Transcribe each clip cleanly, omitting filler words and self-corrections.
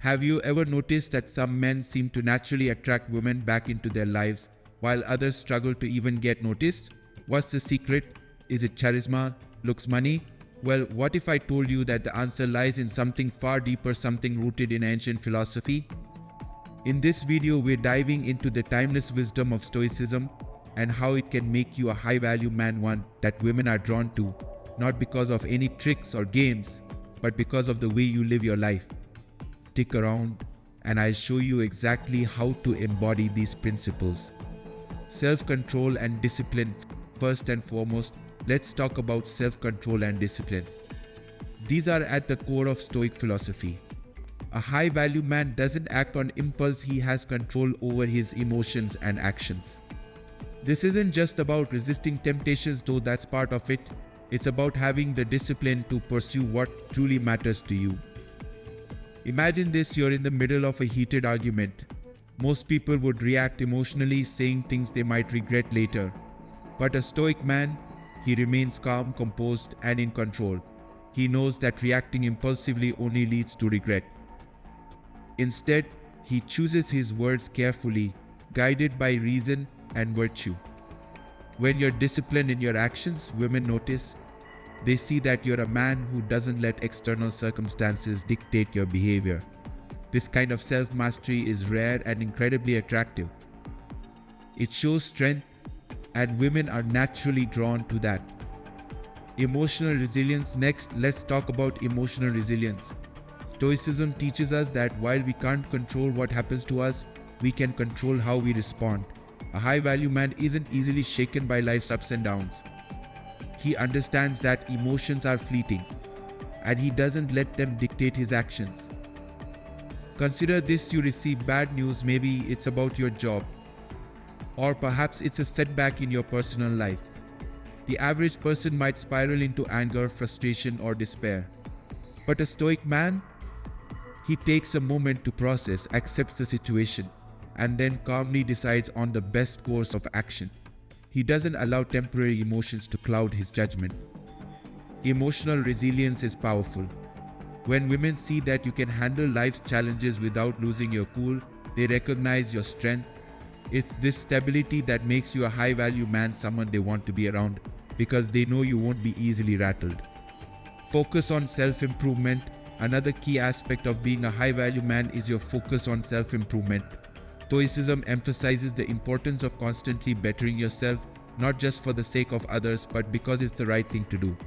Have you ever noticed that some men seem to naturally attract women back into their lives, while others struggle to even get noticed? What's the secret? Is it charisma? Looks, money? Well, what if I told you that the answer lies in something far deeper, something rooted in ancient philosophy? In this video, we're diving into the timeless wisdom of Stoicism and how it can make you a high-value man, one that women are drawn to, not because of any tricks or games, but because of the way you live your life. Stick around and I'll show you exactly how to embody these principles. Self-control and discipline. First and foremost, let's talk about self-control and discipline. These are at the core of Stoic philosophy. A high-value man doesn't act on impulse, he has control over his emotions and actions. This isn't just about resisting temptations, though that's part of it. It's about having the discipline to pursue what truly matters to you. Imagine this: you're in the middle of a heated argument. Most people would react emotionally, saying things they might regret later. But a Stoic man, he remains calm, composed, and in control. He knows that reacting impulsively only leads to regret. Instead, he chooses his words carefully, guided by reason and virtue. When you're disciplined in your actions, women notice. They see that you're a man who doesn't let external circumstances dictate your behavior. This kind of self-mastery is rare and incredibly attractive. It shows strength, and women are naturally drawn to that. Emotional resilience. Next, let's talk about emotional resilience. Stoicism teaches us that while we can't control what happens to us, we can control how we respond. A high-value man isn't easily shaken by life's ups and downs. He understands that emotions are fleeting, and he doesn't let them dictate his actions. Consider this: you receive bad news, maybe it's about your job, or perhaps it's a setback in your personal life. The average person might spiral into anger, frustration, or despair. But a Stoic man, he takes a moment to process, accepts the situation, and then calmly decides on the best course of action. He doesn't allow temporary emotions to cloud his judgment. Emotional resilience is powerful. When women see that you can handle life's challenges without losing your cool, they recognize your strength. It's this stability that makes you a high-value man, someone they want to be around, because they know you won't be easily rattled. Focus on self-improvement. Another key aspect of being a high-value man is your focus on self-improvement. Stoicism emphasizes the importance of constantly bettering yourself, not just for the sake of others, but because it's the right thing to do.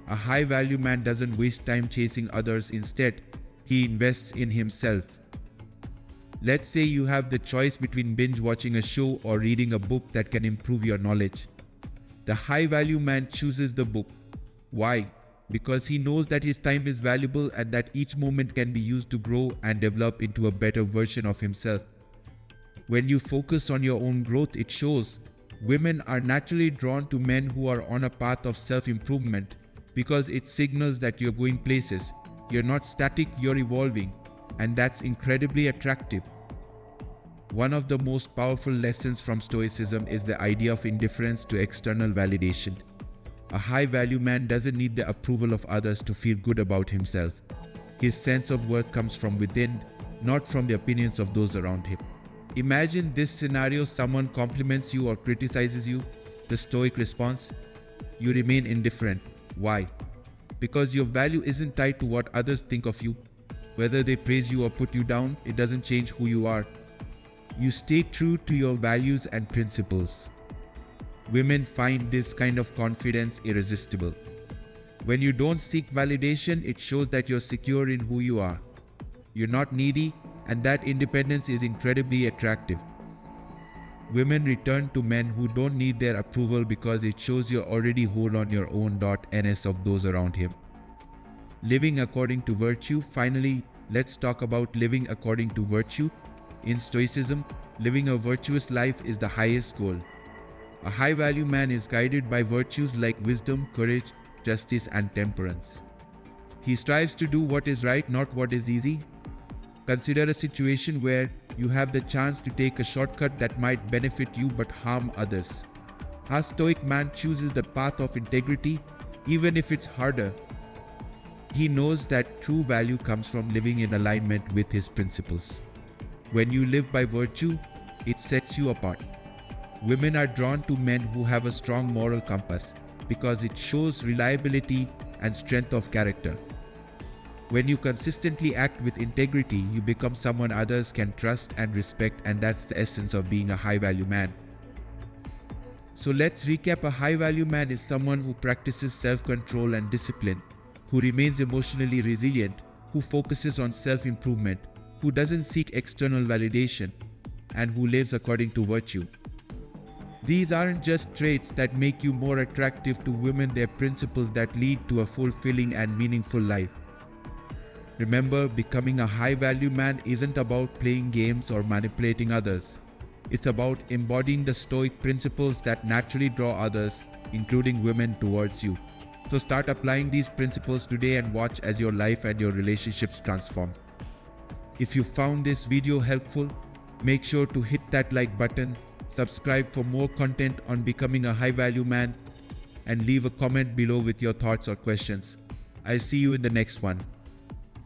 A high-value man doesn't waste time chasing others. Instead, he invests in himself. Let's say you have the choice between binge watching a show or reading a book that can improve your knowledge. The high-value man chooses the book. Why? Because he knows that his time is valuable and that each moment can be used to grow and develop into a better version of himself. When you focus on your own growth, it shows. Women are naturally drawn to men who are on a path of self-improvement because it signals that you're going places. You're not static, you're evolving, and that's incredibly attractive. One of the most powerful lessons from Stoicism is the idea of indifference to external validation. A high-value man doesn't need the approval of others to feel good about himself. His sense of worth comes from within, not from the opinions of those around him. Imagine this scenario: someone compliments you or criticizes you. The Stoic response: you remain indifferent. Why? Because your value isn't tied to what others think of you. Whether they praise you or put you down, it doesn't change who you are. You stay true to your values and principles. Women find this kind of confidence irresistible. When you don't seek validation, it shows that you're secure in who you are. You're not needy, and that independence is incredibly attractive. Women return to men who don't need their approval because it shows you're already whole on your own. Ns of those around him. Living according to virtue. Finally, let's talk about living according to virtue. In Stoicism, living a virtuous life is the highest goal. A high-value man is guided by virtues like wisdom, courage, justice, and temperance. He strives to do what is right, not what is easy. Consider a situation where you have the chance to take a shortcut that might benefit you but harm others. A Stoic man chooses the path of integrity, even if it's harder. He knows that true value comes from living in alignment with his principles. When you live by virtue, it sets you apart. Women are drawn to men who have a strong moral compass because it shows reliability and strength of character. When you consistently act with integrity, you become someone others can trust and respect, and that's the essence of being a high-value man. So let's recap. A high-value man is someone who practices self-control and discipline, who remains emotionally resilient, who focuses on self-improvement, who doesn't seek external validation, and who lives according to virtue. These aren't just traits that make you more attractive to women, they're principles that lead to a fulfilling and meaningful life. Remember, becoming a high-value man isn't about playing games or manipulating others. It's about embodying the Stoic principles that naturally draw others, including women, towards you. So start applying these principles today and watch as your life and your relationships transform. If you found this video helpful, make sure to hit that like button, subscribe for more content on becoming a high-value man, and leave a comment below with your thoughts or questions. I'll see you in the next one.